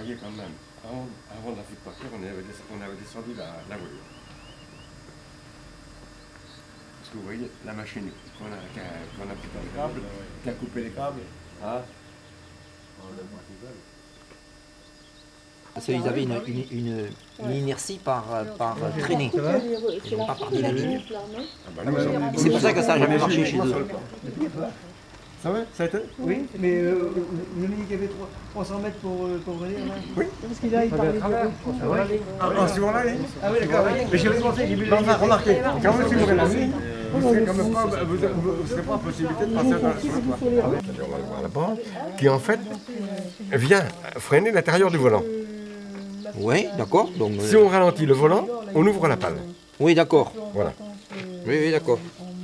voyez quand même, avant la foot parker, on avait descendu la voiture. Parce que vous voyez, la machine qu'on a pris dans le câble, qui a coupé les câbles, hein. Parce qu'ils avaient une inertie par traînée, et non pas par dynamique. C'est pour ça que ça n'a jamais marché chez eux. Ça va? Ça a été? Oui, mais vous avez dit qu'il y avait 300 mètres pour venir là? Oui. Parce qu'il a parlait de Ah, ce jour-là, oui. Ah oui, d'accord. Mais j'ai pensé, j'ai vu remarqué, quand vous suivrez la nuit, vous ne serez pas en possibilité de passer sur le toit. On va le voir là-bas, qui en fait vient freiner l'intérieur du volant. Oui, d'accord. Donc, Si on ralentit le volant, on ouvre la pale. oui, d'accord. Voilà. Oui, oui, d'accord.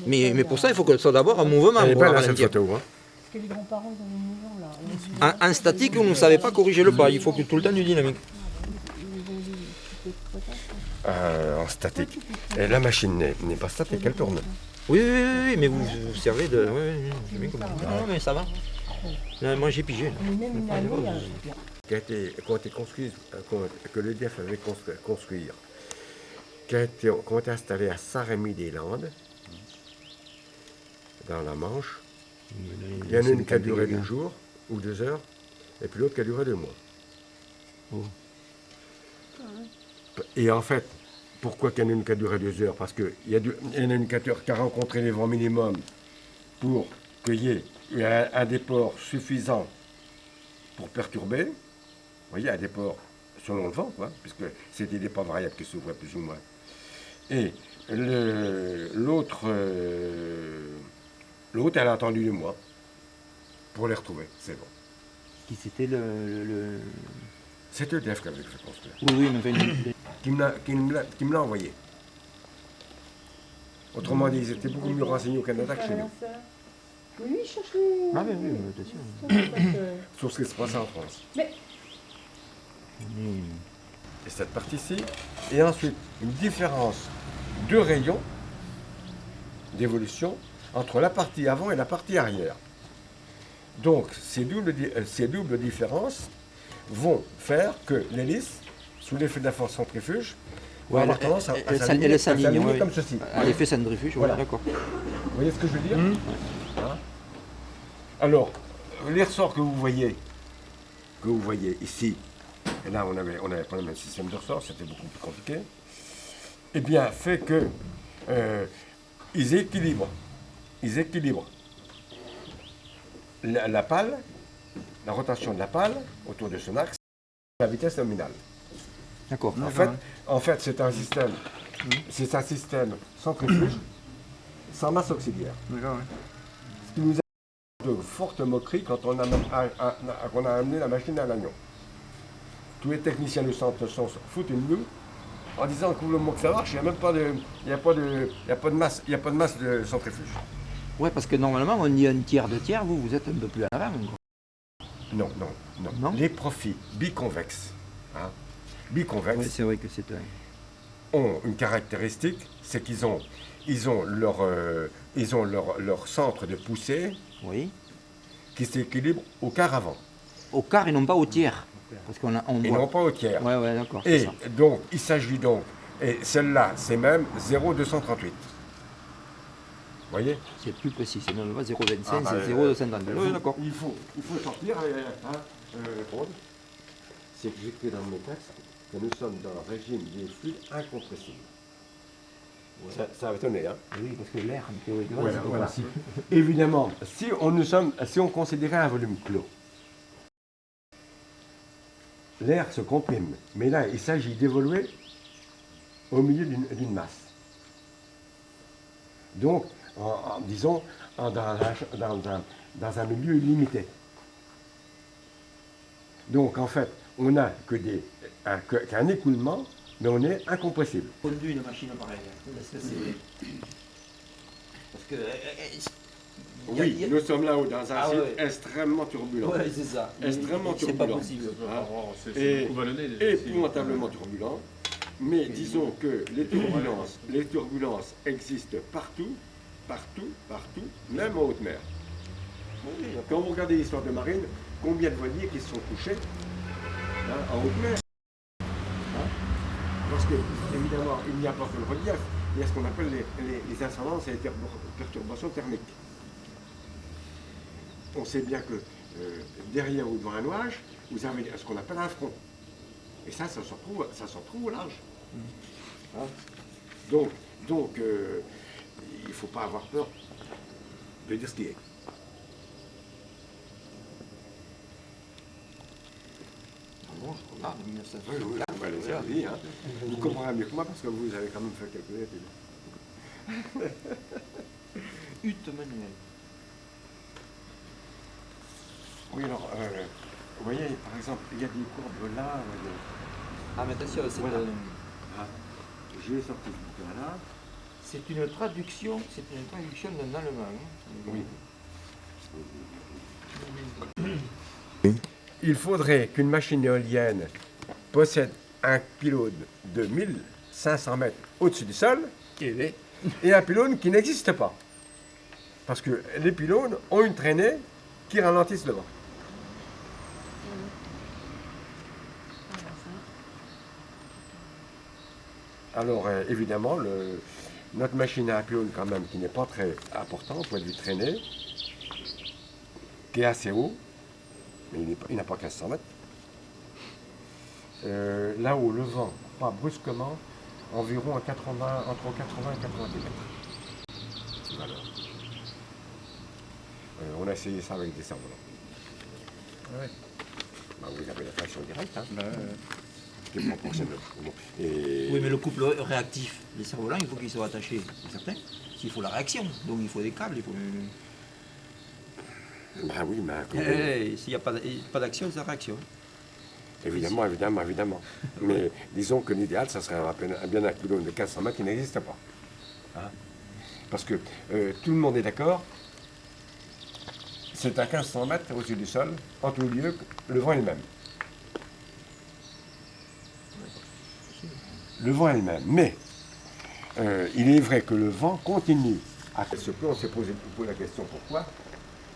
Mais pour ça, il faut que ce soit d'abord un mouvement. Elle est Pour belle la cette ralentir. photo, hein. Parce que les grands-parents ils ont une maison là. En statique, vous ne savez pas corriger le pas. Il faut que tout le temps du dynamique. En statique. Et la machine n'est pas statique, elle tourne. Oui, oui, oui, oui, mais vous vous servez de... Oui, oui, j'ai bien compris. Non, mais ça va. Là, moi, j'ai pigé. Là. Mais même une année, Qui a été construit, que l'EDF avait construire, qui ont été installés à Saint-Rémy-des-Landes, dans la Manche. Il y en a une qui a duré 2 jours ou 2 heures, et puis l'autre qui a duré 2 mois. Oh. Et en fait, pourquoi qu'il y en a une qui a duré 2 heures? Parce qu'il y en a une qui a rencontré les vents minimums pour qu'il y ait un déport suffisant pour perturber. Vous voyez, un déport selon le vent, quoi, puisque c'était des pas variables qui s'ouvraient plus ou moins. Et l'autre, elle a attendu 2 mois pour les retrouver, c'est bon. Qui c'était le... C'est EDF qui avait fait construire, Oui, oui, mais enfin, qui me l'a envoyé. Autrement dit, ils étaient beaucoup mieux renseignés au Canada que chez nous, Oui, je cherche les... Ah oui, oui, bien sûr. sur ce qui se passait en France. Mais Et cette partie-ci, et ensuite une différence de rayon d'évolution entre la partie avant et la partie arrière. Donc ces doubles différences vont faire que l'hélice, sous l'effet de la force centrifuge, va avoir tendance à s'aligner comme ceci. À l'effet centrifuge, Voilà. d'accord. Vous voyez ce que je veux dire? Hein? Alors, les ressorts que vous voyez ici, et là on avait pas le même système de ressorts, c'était beaucoup plus compliqué, eh bien fait que ils équilibrent la pale, la rotation de la pale autour de son axe, la vitesse nominale. D'accord. En fait c'est un système centrifuge sans masse auxiliaire. d'accord, Ce qui nous a de fortes moqueries quand on a amené la machine à l'Agnon. Tous les techniciens du centre sont foutus de nous en disant que le moment que ça marche, il n'y a pas de masse de centrifuge. Ouais, parce que normalement, on dit un tiers, 2 tiers, vous êtes un peu plus en avant. Quoi. Non. Non. Les profils biconvexes, hein, Oui, c'est vrai que c'est... ont une caractéristique, c'est qu'ils ont leur centre de poussée Oui. qui s'équilibre au quart avant Au quart et non pas au tiers. Parce qu'on et non pas au tiers. Ouais, ouais, d'accord. Et C'est ça. donc, il s'agit donc, et celle-là, c'est même 0,238. Vous voyez? C'est plus précis, c'est même pas 0,25, Ah, bah, c'est 0,52. Oui, d'accord. Il faut sortir, Claude, c'est que j'écris dans mes textes que nous sommes dans le régime des fluides incompressibles. Ouais. Ça va étonner, hein? Oui, parce que l'air, théoriquement, Voilà, c'est voilà. possible. Évidemment, si on considérait un volume clos, l'air se comprime, mais là, il s'agit d'évoluer au milieu d'une masse. Donc, disons, dans un milieu limité. Donc, en fait, on n'a qu'un écoulement, mais on est incompressible. Conduit une machine pareille. Parce que... Oui, nous sommes là-haut dans un site ouais. extrêmement turbulent. Ouais, c'est ça. Extrêmement C'est pas turbulent. possible. Hein. C'est beaucoup ballonné. Épouvantablement turbulent. Mais disons que les turbulences existent partout, même en haute mer. Quand vous regardez l'histoire de marine, combien de voiliers qui se sont touchés, en haute mer. Hein. Parce que, évidemment, il n'y a pas que le relief, il y a ce qu'on appelle les incidences et les perturbations thermiques. On sait bien que derrière ou devant un nuage, vous avez ce qu'on appelle un front. Et ça se retrouve au large. Hein. Donc il ne faut pas avoir peur de dire ce qui est. Bon, je regarde 1900. Oui, on va les servir. Hein. Vous comprendrez mieux que moi parce que vous avez quand même fait quelques études. Hutte manuelle. Oui, alors, vous voyez, par exemple, il y a des courbes là. Ah, mais attention, c'est voilà. Je l'ai sorti ce bouquin là. c'est une traduction d'un allemand. Hein. Oui. Il faudrait qu'une machine éolienne possède un pylône de 1500 mètres au-dessus du sol et un pylône qui n'existe pas. Parce que les pylônes ont une traînée qui ralentissent le vent. Alors évidemment, notre machine a un pylône quand même qui n'est pas très important au point de vue traînée, qui est assez haut, mais il n'a pas 1500 mètres. Là où le vent part brusquement, environ entre 80 et 90 mètres. Voilà. On a essayé ça avec des cerfs-volants. Ouais. Bah, vous avez la traction directe. Hein. C'est proportionnel. Oui, mais le couple réactif, les cerfs-volants, il faut qu'ils soient attachés, c'est certain. Il faut la réaction, donc il faut des câbles. Il faut... Bah oui, mais s'il n'y a pas d'action, c'est la réaction. Évidemment. Mais disons que l'idéal, ça serait bien un pylône de 1500 mètres qui n'existe pas. Hein. Parce que tout le monde est d'accord, c'est à 1500 mètres au-dessus du sol, en tout lieu, le vent est le même. Le vent est le même, mais il est vrai que le vent continue. À ce point, on s'est posé la question pourquoi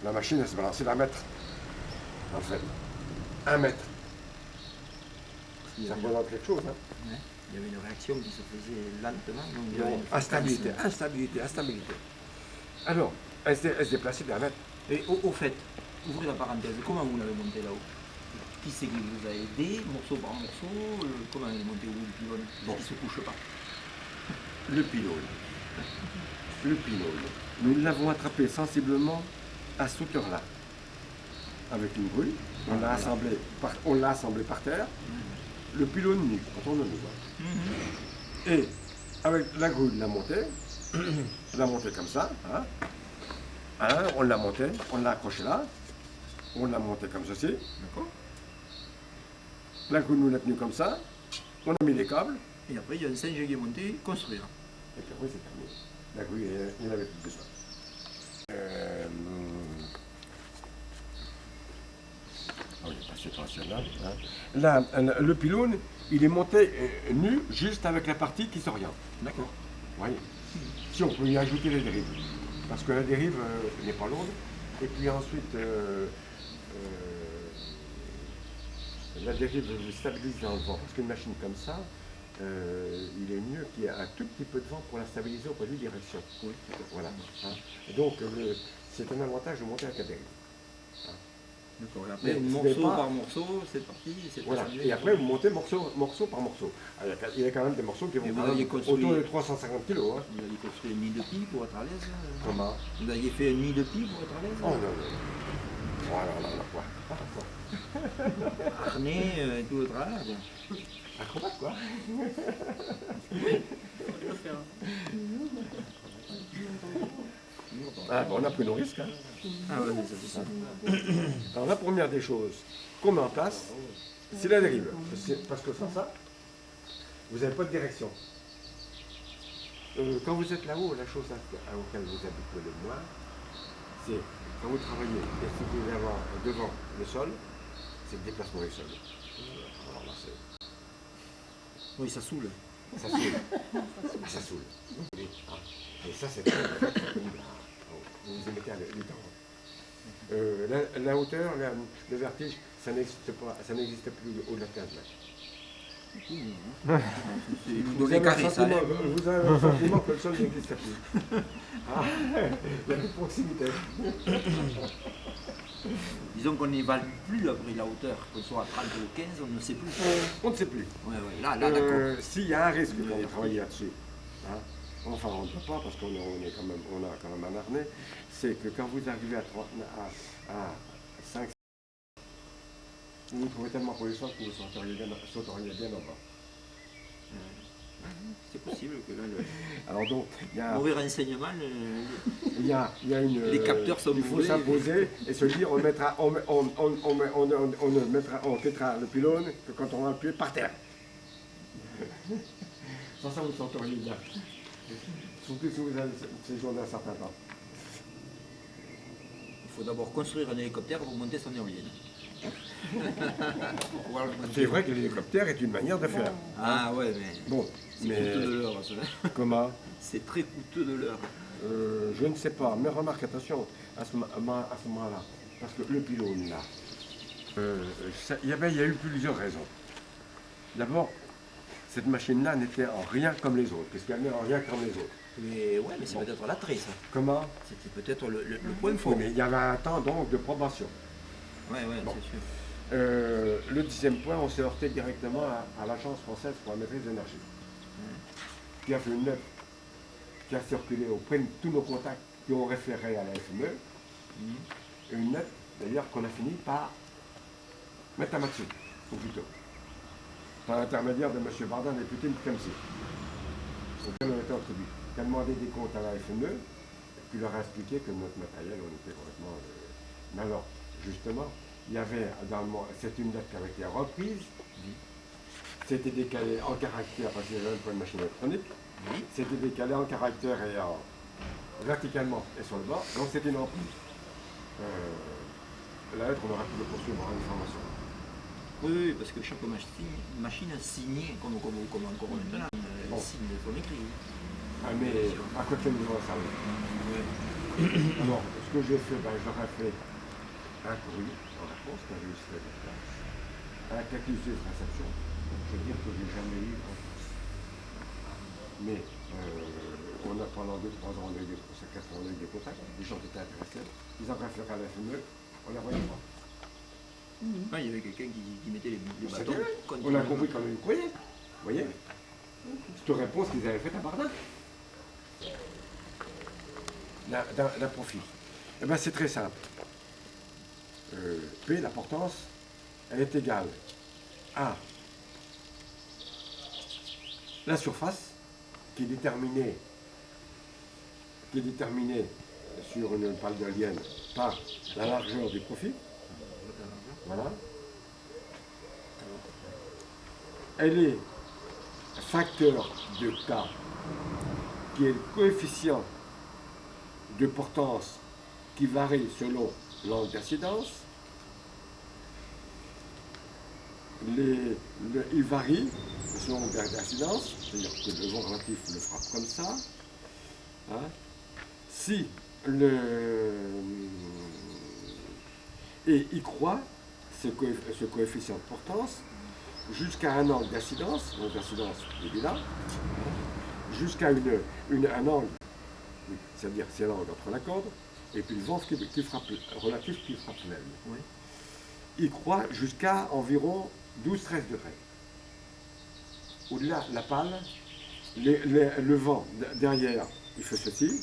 la machine elle se balançait d'un mètre. En fait, 1 mètre. Ça représente quelque chose. Hein. Ouais. Il y avait une réaction qui se faisait lentement. Donc Non, instabilité. Alors, elle se déplaçait d'un mètre. Et au fait, ouvrez la parenthèse, comment vous l'avez monté là-haut? Qui c'est qui vous a aidé, morceau par morceau? Comment elle est montée où le pylône? Bon, il ne se couche pas. Le pylône. Nous l'avons attrapé sensiblement à cette hauteur-là. Avec une grue. On l'a assemblé par terre. Le pylône nu, quand on le voit. Et avec la grue, on l'a monté comme ça. Hein. Hein, on l'a monté, on l'a accroché là. On l'a monté comme ceci. D'accord. La grue nous l'a tenu comme ça. On a mis les câbles. Et après, il y a un singe qui est monté, construire. Et puis après, c'est terminé. La grue, il n'avait plus besoin. C'est national. Hein. Là, le pylône, il est monté nu, juste avec la partie qui s'oriente. D'accord. Voyez. Si on peut y ajouter les dérives. Parce que la dérive n'est pas lourde. Et puis ensuite, la dérive stabilise dans le vent. Parce qu'une machine comme ça, il est mieux qu'il y ait un tout petit peu de vent pour la stabiliser au point de vue direction. Oui. Voilà. Hein. Donc, c'est un avantage de monter avec la dérive. Hein. D'accord, et après, morceau par morceau, c'est parti. Voilà, et après, vous montez morceau par morceau. Alors, il y a quand même des morceaux qui vont autour de 350 kg. Hein. Vous aviez construit une nid de pie pour être à l'aise? Comment? Vous aviez fait une nid de pie pour être à l'aise? Oh non. Voilà, quoi. Harnais, tout le travail. Acrobate, quoi. Ah, bon, on a pris nos risques. Hein. Ah ouais, c'est ça. Alors la première des choses qu'on met en place, c'est la dérive. Parce que sans ça, vous n'avez pas de direction. Quand vous êtes là-haut, la chose auquel vous habitez de moi, c'est quand vous travaillez et si vous voulez avoir devant le sol, c'est le déplacement du sol. Alors là, oui, ça saoule. Ça saoule. Ça saoule. Et ça, c'est très vous y mettez les dents. La hauteur, le vertige, ça n'existe pas, ça n'existe plus au-delà de 15 mètres. Vous avez carré, ça, hein. Vous avez un sentiment que le sol n'existe plus. Ah, il y a plus de proximité. Disons qu'on n'évalue plus après la hauteur, qu'on soit à 30 ou 15, on ne sait plus. On ne sait plus. Ouais, là, d'accord. S'il y a un risque quand on travaille là-dessus, hein, enfin on ne peut pas parce qu'on a quand même un harnais, c'est que quand vous arrivez à 5, vous vous trouvez tellement polyvalent que vous sauteriez bien en bas. C'est possible que là, Alors donc, il y a, mauvais renseignement, il y a une, les capteurs sont il faut mauvais. s'imposer et se dire on quittera le pylône que quand on va appuyer par terre. Sans ça, vous senteriez bien. Surtout si vous avez ces jours d'un certain temps. Il faut d'abord construire un hélicoptère pour monter son éolienne. C'est vrai que l'hélicoptère est une manière de faire. Ah ouais, mais Bon, c'est mais coûteux de l'heure, cela. comment C'est très coûteux de l'heure. Je ne sais pas, mais remarque, attention, à ce moment-là, parce que le pylône là, il y a eu plusieurs raisons. D'abord, cette machine-là n'était en rien comme les autres, puisqu'elle n'est en rien comme les autres. Mais ouais, mais c'est peut-être l'attrait, ça. Comment? C'était peut-être le point fort. Oui, mais il y avait un temps donc de probation. Ouais, Bon. c'est sûr. Le 10e point, on s'est heurté directement à l'Agence française pour la maîtrise de l'énergie, qui a fait une lettre qui a circulé auprès de tous nos contacts qui ont référé à la FME, une lettre d'ailleurs qu'on a fini par mettre à dessus, ou plutôt, par l'intermédiaire de M. Bardin, député de Tlemcen, auquel on était introduit, qui a demandé des comptes à la FME, et qui leur a expliqué que notre matériel, on était complètement... Mais alors, justement, il y avait c'est une lettre qui avait été reprise, c'était décalé en caractère parce qu'il y avait un point de machine électronique, c'était décalé en caractère et verticalement et sur le bord, donc c'était une reprise. La lettre, on aurait pu le poursuivre en information. Oui, parce que chaque machine a signé, comme encore maintenant, signe de son écrit. Ah, mais à quoi que nous avons servi? Alors, ce que j'ai fait, j'aurais fait un courrier en réponse, quand j'ai eu cette lettre à la accusé de réception. Je veux dire que je n'ai jamais eu en France. Mais on a pendant 2-3 ans, on a eu des contacts, des gens qui étaient intéressés, ils ont référé à la FME, on la voyait pas. Ah, il y avait quelqu'un qui mettait les bâtons. On a compris quand même le courrier. Vous voyez? Cette réponse qu'ils avaient faite à Bardin. D'un profil. Eh bien, c'est très simple. P, l'importance, elle est égale à la surface qui est déterminée sur une pale d'éolienne par la largeur du profil. Voilà. Elle est facteur de K, qui est le coefficient de portance qui varie selon l'angle d'incidence. Il varie selon l'angle d'incidence, c'est-à-dire que le vent relatif le frappe comme ça. Hein. Si et il croît ce coefficient de portance jusqu'à un angle d'incidence, l'angle d'incidence il est là, jusqu'à un angle, c'est-à-dire c'est l'angle entre la corde et puis le vent relatif qui frappe l'aile. Oui. Il croît jusqu'à environ 12-13 degrés. Au-delà, la pale, le vent derrière, il fait ceci.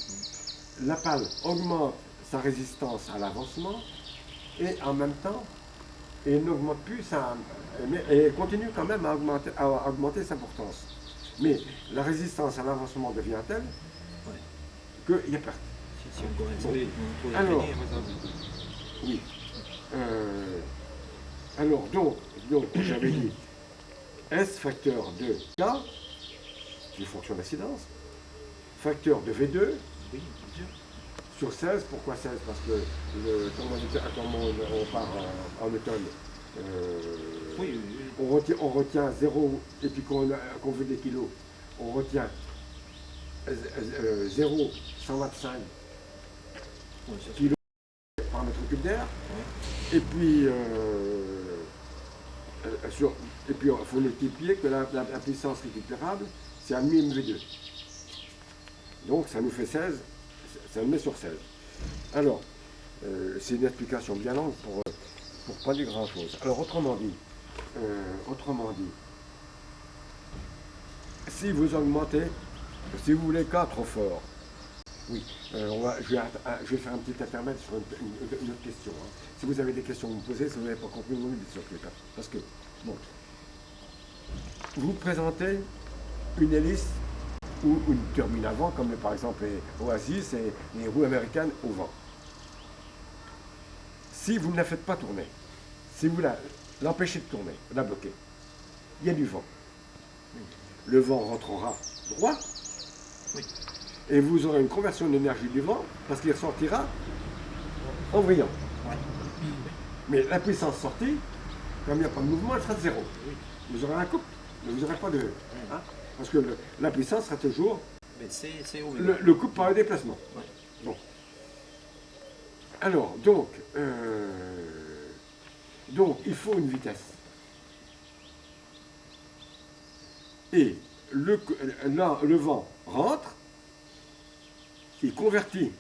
La pale augmente sa résistance à l'avancement et en même temps, et n'augmente plus et elle continue quand même à augmenter sa portance. Mais la résistance à l'avancement devient telle qu'il y a perte. Si on commence à Alors, oui. Alors, donc j'avais dit S facteur de K, qui est fonction d'incidence, facteur de V2, oui, bien sûr. sur 16. Pourquoi 16? Parce que quand on part en automne, Oui. on retient 0, et puis qu'on veut des kilos, on retient 0,125 Oui, kilos par mètre cubes d'air. Et puis, il faut multiplier que la puissance récupérable, c'est 1,5 MV2. Donc ça nous fait 16, ça nous met sur 16. Alors, c'est une explication bien longue pour pas dire grand-chose. Alors autrement dit, si vous augmentez, si vous voulez K trop fort, oui, je vais faire un petit intermède sur une autre question. Hein. Si vous avez des questions à me poser, si vous n'avez pas compris, vous me dites surtout. Parce que, bon, vous présentez une hélice ou une turbine à vent, comme par exemple les Oasis et les roues américaines au vent. Si vous ne la faites pas tourner, si vous l'empêchez de tourner, la bloquez, il y a du vent. Le vent rentrera droit, et vous aurez une conversion d'énergie du vent, parce qu'il ressortira en brillant. Mais la puissance sortie, comme il n'y a pas de mouvement, elle sera de zéro. Vous aurez un couple, mais vous n'aurez pas de... Hein, parce que la puissance sera toujours le couple par le déplacement. Bon. Alors, donc, il faut une vitesse. Et le vent rentre, il convertit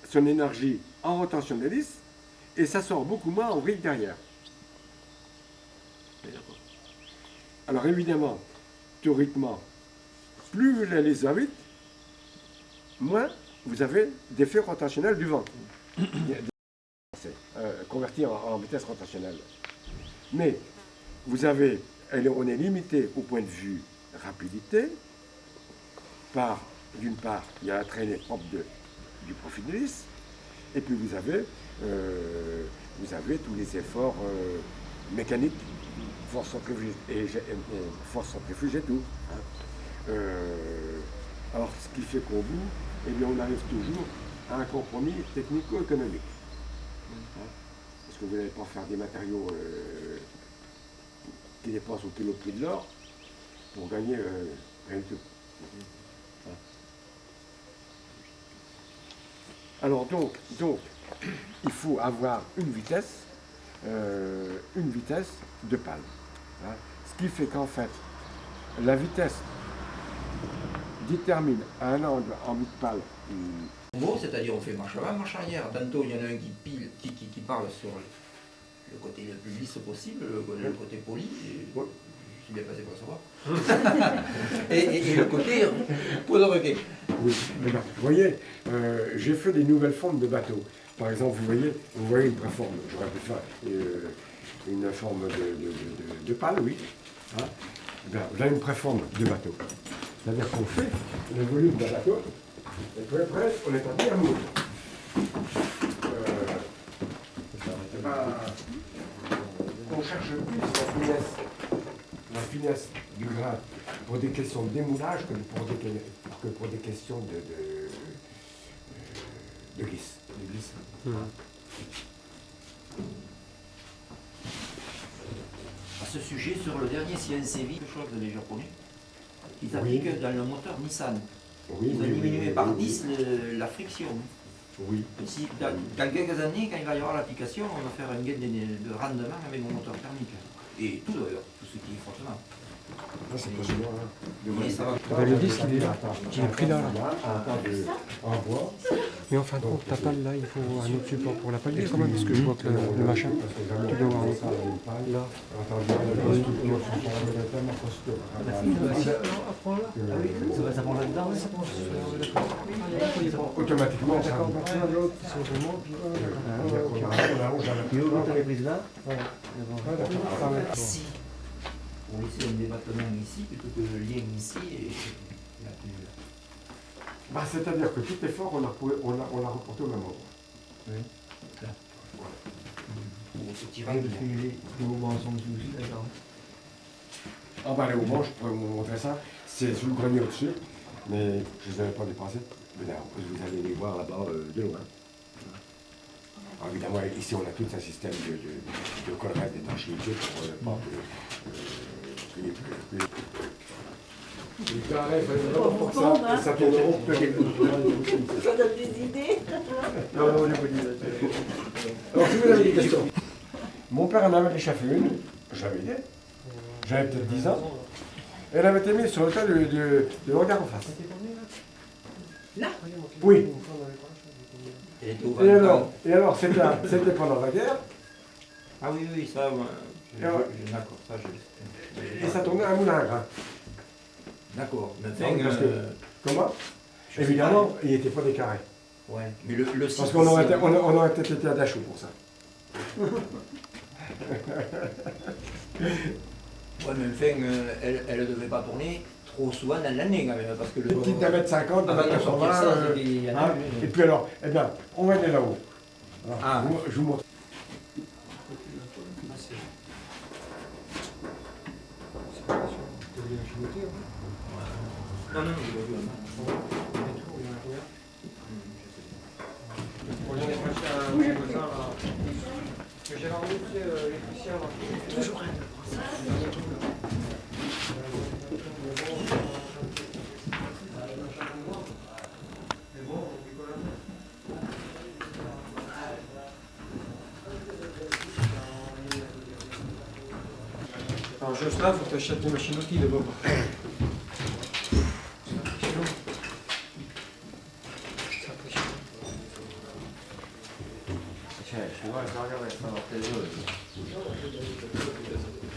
son énergie en rotation d'hélice, et ça sort beaucoup moins en vrille derrière. Alors évidemment, théoriquement, plus l'hélice va vite, moins vous avez d'effet rotationnel du vent. Converti en vitesse rotationnelle. Mais on est limité au point de vue rapidité, d'une part, il y a la traînée propre du profil de l'hélice, et puis vous avez tous les efforts mécaniques, force centrifuge et tout. Hein. Alors, ce qui fait qu'au bout, eh bien, on arrive toujours à un compromis technico-économique. Hein. Parce que vous n'allez pas faire des matériaux qui dépassent au kilo prix de l'or pour gagner rien du tout. Hein. Alors donc, il faut avoir une vitesse de pale. Hein. Ce qui fait qu'en fait, la vitesse détermine un angle en bout de pale. En gros, c'est-à-dire on fait marche avant, marche arrière. Tantôt il y en a un qui parle sur le côté le plus lisse possible, le côté poli. Je suis bien passé pour savoir. et le côté pour le requin. Oui, mais ben, vous voyez, j'ai fait des nouvelles formes de bateaux. Par exemple, vous voyez une préforme, j'aurais pu faire une forme de pale, oui. Hein. Ben, vous avez une préforme de bateau. C'est-à-dire qu'on fait le volume d'un bateau, et puis après, on établit un moule. On cherche plus la finesse du grain pour des questions de démoulage que pour des questions de glisse. À ce sujet, sur le dernier CNCV, quelque chose les Japonais, ils appliquent dans le moteur Nissan. Oui, ils ont diminué par 10 la friction. Oui. Si, dans quelques années, quand il va y avoir l'application, on va faire un gain de rendement avec mon moteur thermique. Et tout d'ailleurs, tout ce qui est frottement. C'est pas sûr, hein. Le disque, il est là. Il est pris là. En bois. Mais en fin de compte, ta pale là, il faut un autre support pour la pale quand même, parce que je vois que le machin, tu dois avoir là. Ça prend là-dedans, ça prend automatiquement, ça d'accord, de l'autre, c'est vraiment, puis l'autre, elle est prise là. Ici, on laisse un débattement ici plutôt que le lien ici et la plus. Bah, c'est-à-dire que tout effort, on l'a reporté au même endroit. Oui. Là. Voilà. On se tire bien. Les haubans sont dessus aussi, d'accord. Ah bah les haubans, je pourrais vous montrer ça. C'est sous le grenier au-dessus, mais je ne les avais pas dépassés. Mais là, vous allez les voir là-bas de loin. Alors, évidemment, ici, on a tout un système de collerette d'étanchéité pour pas que Les carrés, il fallait vraiment pour ça. Et ça tourne rond. Ça donne des idées. Non, non, on est pas dit. Alors, si vous avez des questions. Mon père en avait échappé une, j'avais aidé. J'avais peut-être 10 ans. Elle avait été mise sur le tas de regard en face. Là? Oui. Elle était au Et Vatican. alors c'était pendant la guerre, Ah oui, oui, ça, ouais. Alors- D'accord, ça je. et ça tournait à un moulin à grain. D'accord, mais Non, enfin, parce que- Comment? je sais Évidemment, il n'était pas décarré. pas. Ouais, mais le site Parce qu'on aurait ici, été, on aurait peut-être été à Dachau pour ça. Ouais, mais enfin, elle ne devait pas tourner trop souvent dans l'année quand même, parce que le. Des petites d'un mètre 50, Ah d'un bah, mètre non, sortir 80. ça, c'était- il y en a Hein, eu, et puis alors, eh bien, on va aller là-haut. Alors, Ah. je vous montre. Non, non, je l'ai vu. Toujours un. Alors Jocelyn, il faut que tu achètes des machines outils d'abord.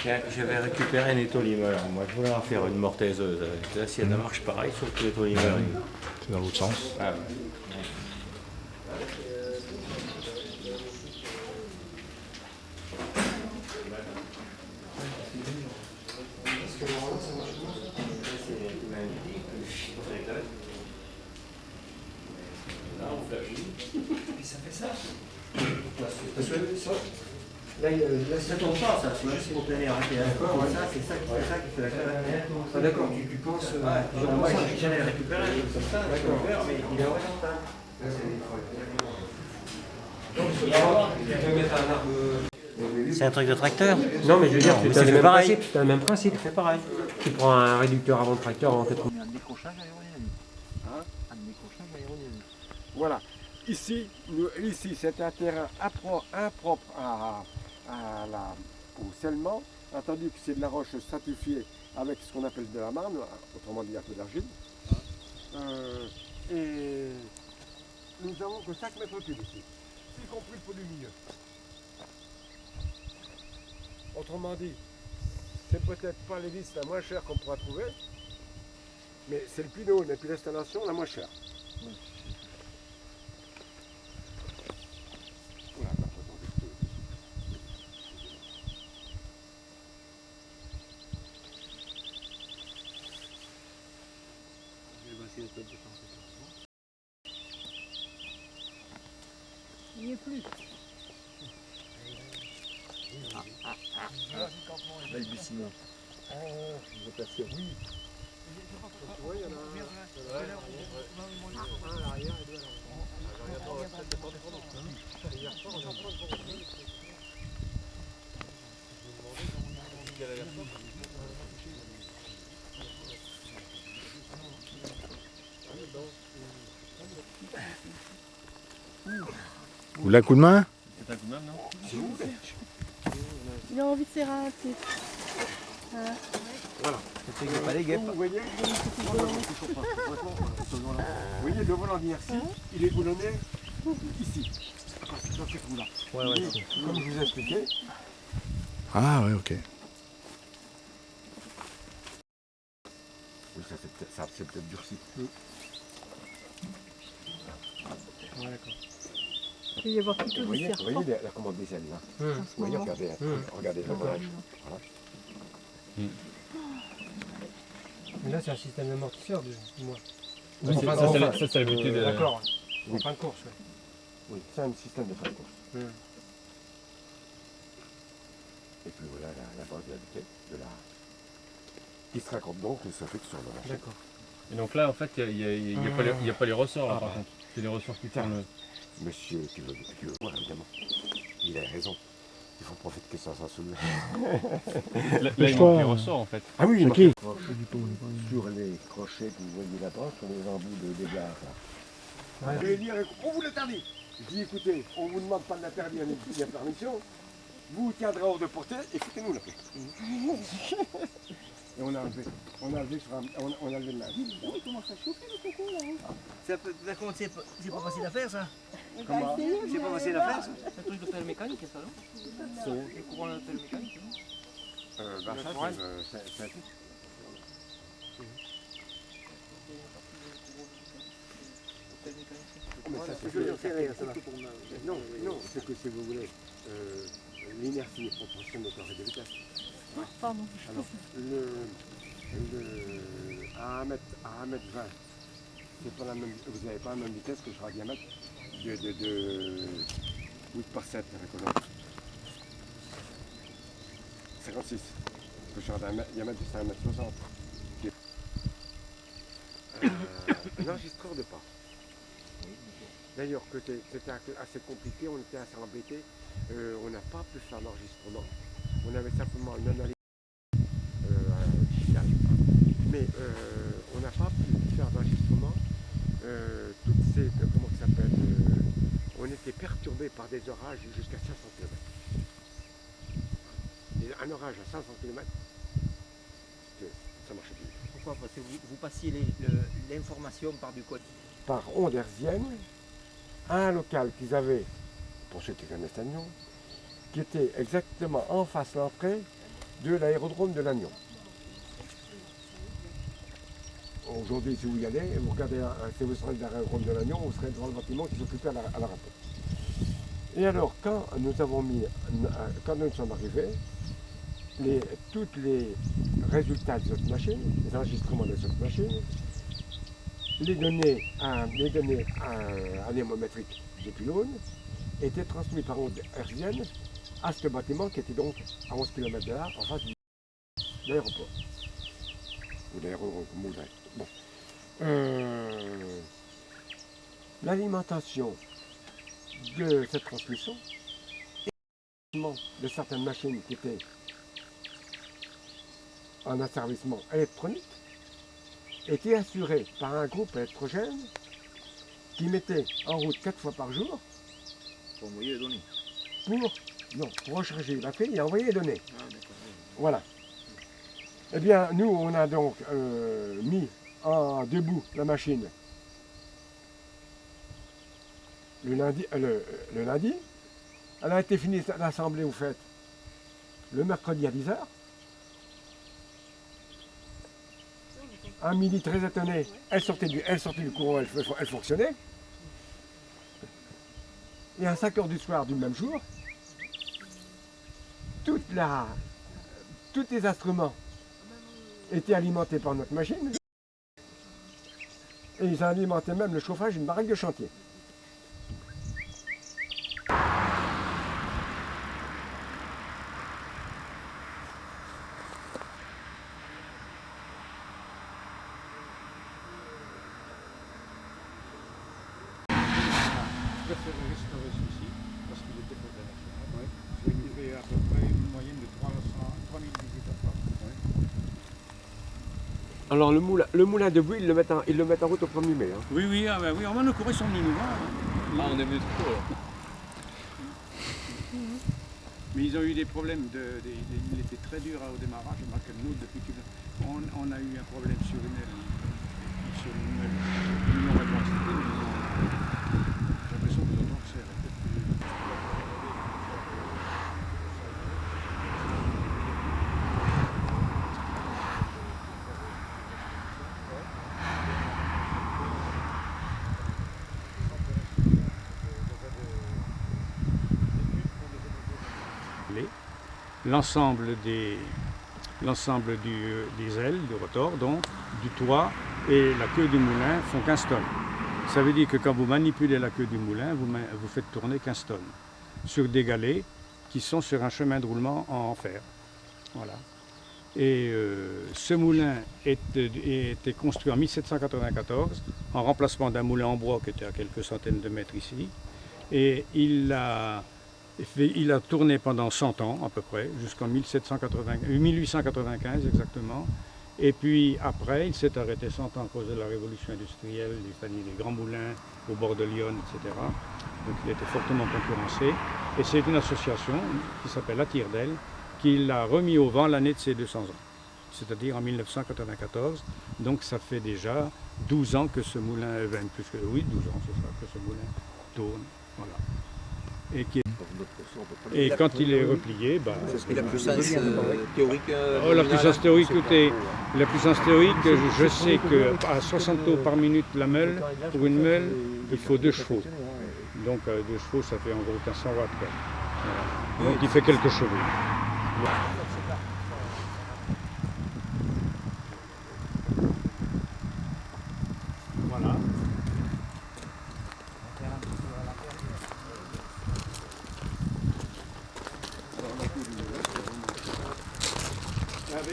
Tiens, je vais récupérer un étolimeur. Moi, je voulais en faire une mortaiseuse. Là, si elle ne marche pareil, sauf que l'étolimeur. C'est dans l'autre sens. Ah ouais. Là, Ça tombe pas, ça, c'est juste pour tenir arrêté. D'accord, ouais. Ça, c'est ça qui fait la carrière. Ah d'accord, tu penses... Moi, j'en ai récupéré comme ça, D'accord. mais il est horizontal. Tu peux mettre un arbre... C'est un truc de tracteur? Non, mais je veux dire, Non, mais tu c'est as le fait même pareil. principe. Tu as le même principe. C'est pareil. Tu prends un réducteur avant le tracteur en 80. Un décrochage aérodynamique. Hein? Un décrochage aérodynamique. Voilà. Ici, c'est un terrain impropre au scellement, attendu que c'est de la roche stratifiée avec ce qu'on appelle de la marne, autrement dit un peu d'argile. Et nous n'avons que 5 mètres cubes ici, y compris le pot du milieu. Autrement dit, c'est peut-être pas les vis la moins chère qu'on pourra trouver, mais c'est le pylône et puis l'installation la moins chère. Voilà, bah, attendez. Il n'y est plus. Balbutiement. Rotation. Oui. Tu vois, il y en a un à l'arrière et deux à l'avant. Hier soir, on est en train de voir. Vous voulez un coup de main? Il a envie de serrer un petit. Il n'y a pas les guêpes. Vous voyez, vous voyez le volant d'inertie, il est boulonné ici, dans ce trou-là. Comme je vous ai expliqué, Ah ouais, ok. oui, ça c'est peut-être durci. Il peut y avoir plutôt Vous du voyez, serpent. la commande des ailes là. en Vous ce voyez, moment. regardez le volage. Voilà. Mais là, c'est un système d'amortisseur, du moins. Oui, Enfin, ça, c'est l'habitude. D'accord. En Oui. fin de course, ouais. Oui, c'est un système de fin de course. Hum. Et puis voilà la base de la vitesse, qui se raccorde donc et ça fait que sur le volage. D'accord. Et donc là, en fait, il n'y a pas les ressorts, là, par contre. C'est les ressorts qui tournent. Monsieur qui veut voir, évidemment. Il a raison. Il faut profiter que ça soulève. Là, il manque les ressorts en fait. Ah oui, C'est qui? sur les crochets que vous voyez là-bas, sur les embouts de dégâts. Je vais dire, on vous l'interdit. Je dis, écoutez, on ne vous demande pas de l'interdire ni de la permission. Vous vous tiendrez hors de portée et foutez-nous la paix. Et on a enlevé le linge. Il commence à chauffer le coco là. Par contre, c'est pas facile à faire ça. Comment? C'est pas facile à faire ça. C'est un truc de pelle mécanique, ça, non? Les courants de pelle mécanique, non? Bah ça, c'est un truc. Mais ça, c'est rien, ça va. Non, non, c'est que si vous voulez, l'inertie est proportionnelle au carré de vitesse. Pardon. Alors, à 1 mètre 20, c'est pas la même, vous n'avez pas la même vitesse que sur un diamètre de 8 par 7 avec un autre. 56. Que sur un diamètre de 5 mètres 60. Un enregistreur de pas. D'ailleurs, que c'était assez compliqué, on était assez embêtés. On n'a pas pu faire l'enregistrement. On avait simplement une analyse digitale. Mais on n'a pas pu faire d'enregistrement. Toutes ces. Comment ça s'appelle on était perturbé par des orages jusqu'à 500 km. Et un orage à 500 km, ça marchait plus. Pourquoi? Parce que vous passiez l'information par du code. Par onde hertzienne, un local qu'ils avaient, pour ceux qui connaissent Lannion, qui était exactement en face l'entrée de l'aérodrome de Lannion. Aujourd'hui, si vous y allez, vous regardez, si vous serez dans l'aérodrome de Lannion, vous serez devant le bâtiment qui s'occupait à la rampe. Et alors, quand nous sommes arrivés, tous les résultats des autres machines, les enregistrements des autres machines, les données anémométriques des pylônes étaient transmis par onde hertzienne à ce bâtiment qui était donc à 11 km de là, en face de l'aéroport. Ou l'aérodrome, comme vous voudrez. Bon. L'alimentation de cette transmission et de certaines machines qui étaient en asservissement électronique était assurée par un groupe électrogène qui mettait en route 4 fois par jour Pour envoyer les données. pour recharger la pile et envoyer les données. Ah, d'accord. Voilà. Eh bien, nous, on a donc mis en debout la machine le lundi. Elle a été finie d'assemblée, vous faites, le mercredi à 10h. À midi, très étonné, elle sortait du courant, elle fonctionnait. Et à 5h du soir du même jour, tous les instruments étaient alimentés par notre machine. Et ils alimentaient même le chauffage d'une baraque de chantier. Je préfère restaurer celui-ci parce qu'il était problématique. Il fait à peu près une moyenne de 3000 visites par an. Alors le moulin de Bouy, ils le mettent en route au 1er mai. Hein. Oui, oui, oui, on va nous courir, ils sont venus nous voir. Ah, on est venu trop tôt. Mais ils ont eu des problèmes, il était très dur au démarrage. Je remarque que nous, depuis qu'on a eu un problème sur une aile, ils n'ont pas quantité, mais j'ai l'impression que d'autant que c'est peut-être plus. L'ensemble des ailes, du rotor, donc du toit et la queue du moulin font 15 tonnes. Ça veut dire que quand vous manipulez la queue du moulin, vous faites tourner 15 tonnes sur des galets qui sont sur un chemin de roulement en fer. Voilà. Et ce moulin était construit en 1794 en remplacement d'un moulin en bois qui était à quelques centaines de mètres ici. Et il a Il a tourné pendant 100 ans à peu près, jusqu'en 1895 exactement. Et puis après, il s'est arrêté 100 ans à cause de la révolution industrielle, il fallait des grands moulins au bord de Lyon, etc. Donc il était fortement concurrencé. Et c'est une association qui s'appelle La Tire-d'Aile qui l'a remis au vent l'année de ses 200 ans, c'est-à-dire en 1994. Donc ça fait déjà 12 ans que ce moulin, même plus que, oui, 12 ans c'est ça, que ce moulin tourne. Voilà. Et quand il est replié, bah, Et la puissance théorique la puissance théorique, écoutez, la puissance théorique, je sais qu'à 60 tours par minute la meule, pour une meule, il faut 2 chevaux. Donc 2 chevaux, ça fait en gros 1500 watts. Quoi. Voilà. Donc il fait quelques chevaux. Voilà.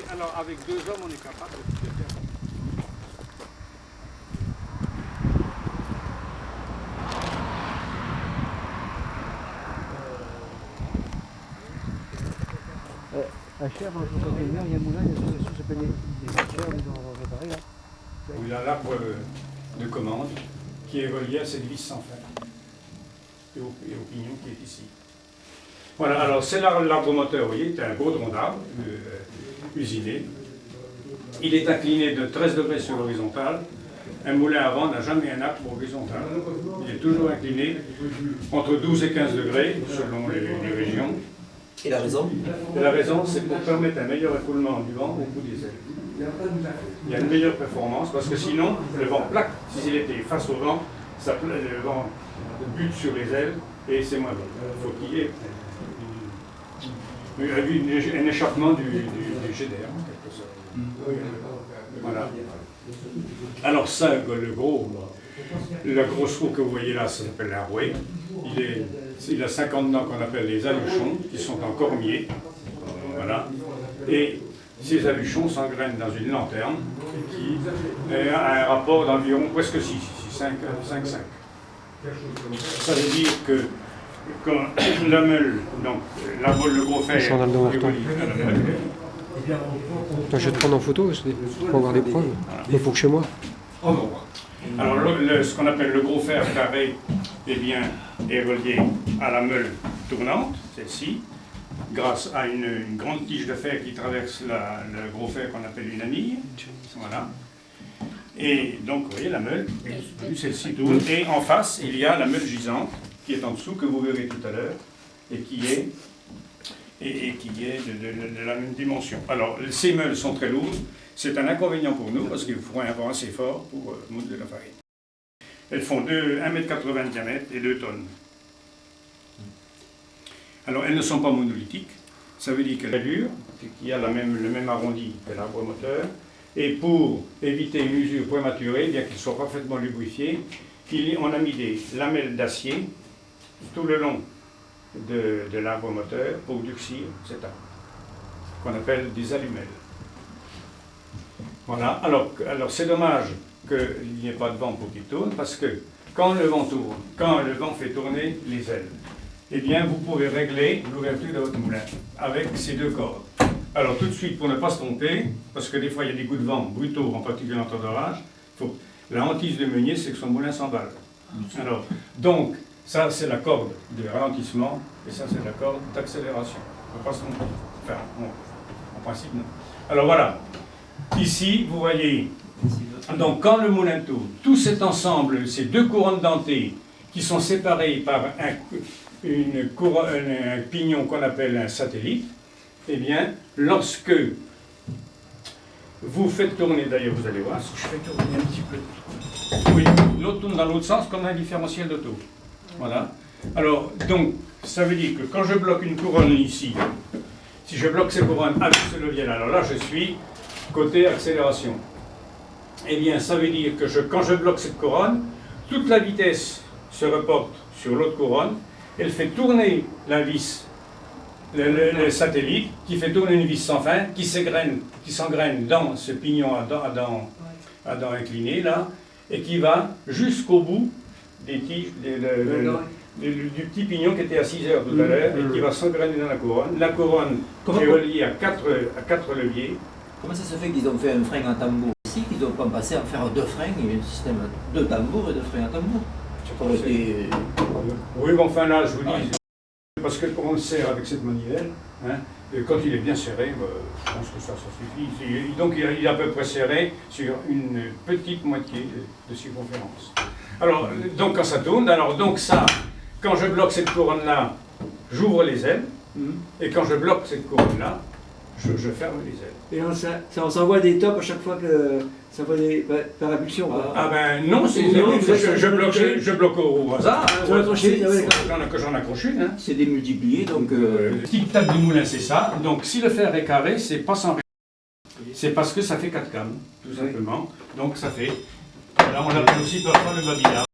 Alors avec 2 hommes, on est capable de faire. À Cher, dans le il y a un moulin, il y a une association qui s'appelle les Cher, ils ont réparé là. Il a l'arbre de commande qui est relié à cette vis sans fin et au pignon qui est ici. Voilà, alors c'est l'arbre moteur, vous voyez, c'est un gaudron d'arbre usiné. Il est incliné de 13 degrés sur l'horizontale. Un moulin à vent n'a jamais un arbre horizontal. Il est toujours incliné entre 12 et 15 degrés selon les régions. Et la raison? Et la raison, c'est pour permettre un meilleur écoulement du vent au bout des ailes. Il y a une meilleure performance parce que sinon, le vent plaque. S'il était face au vent, le vent bute sur les ailes et c'est moins bon. Il faut qu'il y ait un échappement du jet d'air, en quelque sorte. Voilà. Alors ça, le gros roue que vous voyez là, ça s'appelle la rouée. Il a 50 dents qu'on appelle les aluchons, qui sont en cormier. Voilà. Et ces aluchons s'engrainent dans une lanterne qui a un rapport d'environ presque 6, 5. Ça veut dire que quand la meule, donc le gros fer, est relié à la meule. Je vais te prendre en photo pour avoir des preuves. Il faut que chez moi. En droit. Alors ce qu'on appelle le gros fer carré eh bien, est relié à la meule tournante, celle-ci, grâce à une grande tige de fer qui traverse le gros fer qu'on appelle une anille. Voilà. Et donc, vous voyez, la meule, celle-ci tourne. Et en face, il y a la meule gisante qui est en dessous, que vous verrez tout à l'heure, et qui est de la même dimension. Alors, ces meules sont très lourdes. C'est un inconvénient pour nous, parce qu'il faut un vent assez fort pour moudre de la farine. Elles font 1,80 m de diamètre et 2 tonnes. Alors, elles ne sont pas monolithiques. Ça veut dire qu'elles sont dures, qu'il y a le même arrondi que l'arbre moteur. Et pour éviter une usure prématurée, bien qu'il soit parfaitement lubrifié, on a mis des lamelles d'acier tout le long de l'arbre moteur pour durcir cet arbre, qu'on appelle des allumelles. Voilà, alors c'est dommage qu'il n'y ait pas de vent pour qu'il tourne, parce que quand le vent tourne, quand le vent fait tourner les ailes, eh bien vous pouvez régler l'ouverture de votre moulin avec ces 2 cordes. Alors tout de suite, pour ne pas se tromper, parce que des fois il y a des coups de vent brutaux, en particulier en temps d'orage, la hantise de meunier, c'est que son moulin s'emballe. Alors, donc, ça c'est la corde de ralentissement, et ça c'est la corde d'accélération. On ne peut pas se tromper. Enfin, en principe, non. Alors voilà. Ici, vous voyez, donc quand le moulin tourne, tout cet ensemble, ces 2 couronnes dentées qui sont séparées par un pignon qu'on appelle un satellite, eh bien, lorsque vous faites tourner, d'ailleurs vous allez voir, si je fais tourner un petit peu, oui, l'autre tourne dans l'autre sens comme un différentiel d'auto. Voilà. Alors, donc, ça veut dire que quand je bloque une couronne ici, si je bloque ces couronnes avec ce levier-là, alors là je suis côté accélération. Eh bien, ça veut dire que quand je bloque cette couronne, toute la vitesse se reporte sur l'autre couronne, elle fait tourner la vis, le satellite, qui fait tourner une vis sans fin, qui s'engraine dans ce pignon à dents inclinées, là, et qui va jusqu'au bout des tiges, du petit pignon qui était à 6 heures tout à l'heure et qui va s'engrainer dans la couronne. La couronne est reliée à quatre leviers. Comment ça se fait qu'ils ont fait un frein à tambour ici, qu'ils n'ont pas passé à faire 2 freins et un système de tambour et de frein à tambour? Oui, mais enfin là, je vous dis, parce que quand on le serre avec cette manivelle, hein, et quand il est bien serré, je pense que ça suffit. Donc il est à peu près serré sur une petite moitié de circonférence. Alors, donc quand ça tourne, donc ça, quand je bloque cette couronne-là, j'ouvre les ailes, et quand je bloque cette couronne-là, je ferme les ailes. Et on s'envoie des tops à chaque fois que ça va par impulsion. Ah ben non, je bloque au hasard. Que j'en accroche une. Hein. C'est démultiplié, donc... Le tic-tac du moulin, c'est ça. Donc si le fer est carré, c'est pas sans raison. C'est parce que ça fait 4 cames, tout simplement. Donc ça fait... Là, on l'appelle aussi parfois le babillard.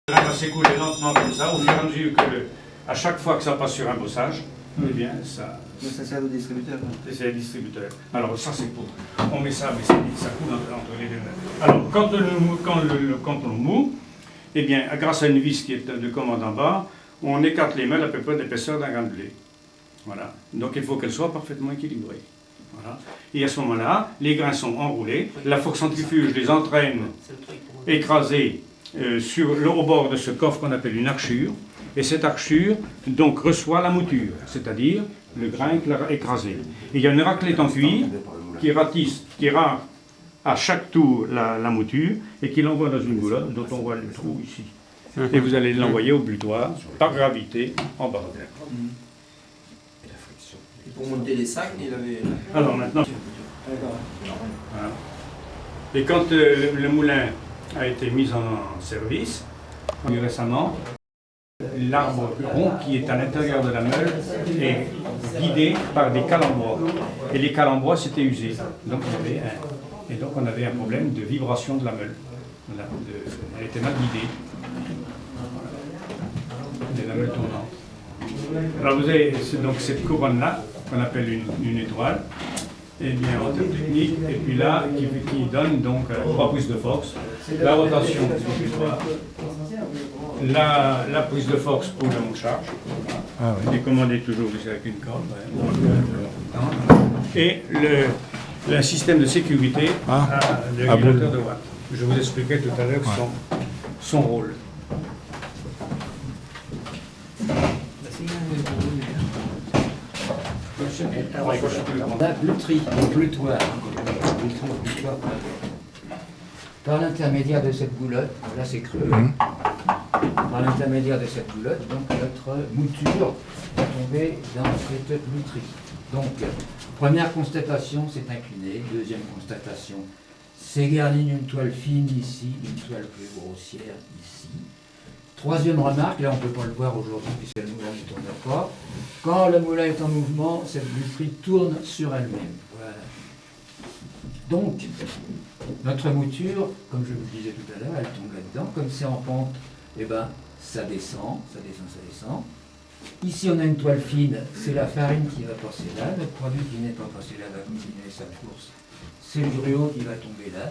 Le grain va s'écouler lentement comme ça, au fur et à mesure que, à chaque fois que ça passe sur un bossage, eh bien, ça... Ça sert au distributeur. C'est le distributeur. Alors ça, c'est pour... On met ça, mais ça coule entre les deux. Alors, quand on moue, eh bien, grâce à une vis qui est de commande en bas, on écarte les meules à peu près d'épaisseur d'un grain de blé. Voilà. Donc il faut qu'elles soient parfaitement équilibrées. Voilà. Et à ce moment-là, les grains sont enroulés, la force centrifuge les entraîne écrasés au bord de ce coffre qu'on appelle une archure, et cette archure donc reçoit la mouture, c'est-à-dire le grain écrasé. Et il y a une raclette en cuir qui rare à chaque tour la mouture et qui l'envoie dans une goulotte dont on voit le trou ici. Et vous allez l'envoyer au butoir par gravité en bas. Et pour monter les sacs, il avait... Alors maintenant, voilà. Et quand le moulin a été mis en service, récemment, l'arbre rond qui est à l'intérieur de la meule est guidé par des calembrois. Et les calembrois s'étaient usés. Donc on avait un problème de vibration de la meule. Voilà, elle était mal guidée. De la meule tournante. Alors vous avez donc cette couronne-là, qu'on appelle une étoile, et bien en termes techniques, et puis là, qui donne donc 3 prises de force, la rotation du butoir, la prise de force pour le monte-charge, qui est commandé toujours avec une corde, et le système de sécurité le régulateur de watts. Je vous expliquais tout à l'heure son rôle. La bluterie, le blutoir, par l'intermédiaire de cette goulotte, là c'est creux, par l'intermédiaire de cette goulotte, donc notre mouture va tomber dans cette bluterie. Donc, première constatation, c'est incliné. Deuxième constatation, c'est garni d'une toile fine ici, une toile plus grossière ici. Troisième remarque, là on ne peut pas le voir aujourd'hui puisque le moulin ne tourne pas. Quand le moulin est en mouvement, cette bluterie tourne sur elle-même. Voilà. Donc, notre mouture, comme je vous le disais tout à l'heure, elle tombe là-dedans. Comme c'est en pente, eh ben, ça descend, ça descend, ça descend. Ici, on a une toile fine, c'est la farine qui va passer là. Notre produit qui n'est pas passé là va continuer sa course. C'est le gruau qui va tomber là.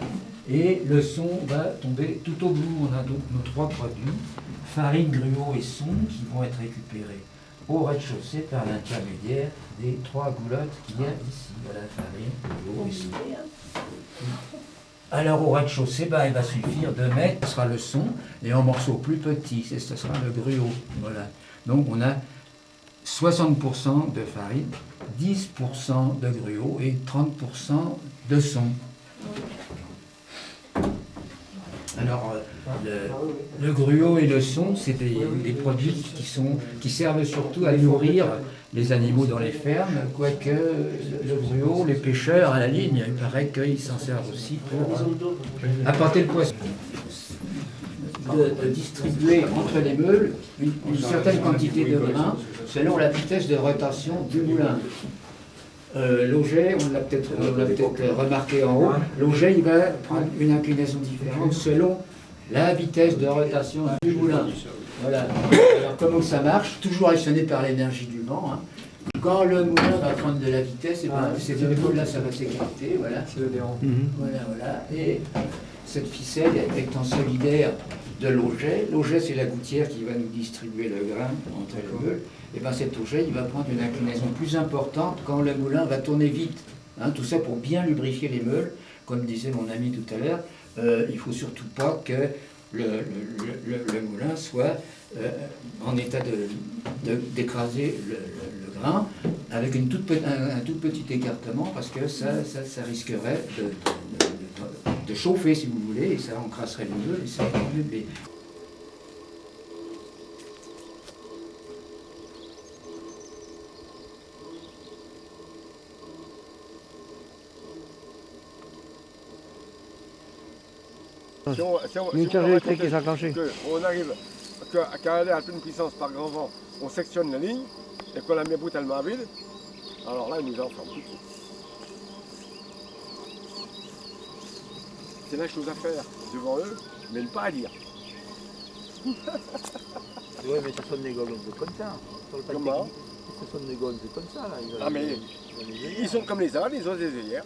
Et le son va tomber tout au bout. On a donc nos 3 produits, farine, gruau et son, qui vont être récupérés au rez-de-chaussée par l'intermédiaire des 3 goulottes qu'il y a ici. Voilà, farine, gruau et son. Alors au rez-de-chaussée, il va suffire de mettre, ce sera le son, et en morceaux plus petits, ce sera le gruau. Voilà. Donc on a 60% de farine, 10% de gruau et 30% de son. Alors le gruau et le son, c'est des produits qui servent surtout à nourrir les animaux dans les fermes, quoique le gruau, les pêcheurs à la ligne, il paraît qu'ils s'en servent aussi pour apporter le poisson. De distribuer entre les meules une certaine quantité de grains selon la vitesse de rotation du moulin. L'auget, on l'a peut-être remarqué en haut, l'auget il va prendre une inclinaison différente selon la vitesse de rotation du moulin. Voilà. Alors comment ça marche? Toujours actionné par l'énergie du vent. Hein. Quand le moulin va prendre de la vitesse, et ben, ces épaules-là, ça va s'écarter. Voilà. Voilà, voilà. Et cette ficelle étant solidaire de l'auget. L'auget, c'est la gouttière qui va nous distribuer le grain entre les meules. Et bien cet auget, il va prendre une inclinaison plus importante quand le moulin va tourner vite. Hein, tout ça pour bien lubrifier les meules. Comme disait mon ami tout à l'heure, il ne faut surtout pas que le moulin soit en état d'écraser le grain avec un tout petit écartement, parce que ça risquerait de chauffer, si vous voulez, et ça encrasserait les meules et ça va enlever le blé. Une charge électrique est enclenchée. On arrive qu'à aller à pleine puissance par grand vent, on sectionne la ligne et qu'on la met brutalement vide, alors là, il nous enferme tout de suite. C'est la chose à faire devant eux, mais ne pas à dire. Oui, mais ce sont des gommes comme ça. Comment? Ce sont des gommes comme ça, là. Ah, mais ils sont comme les ânes, ils ont des œillères.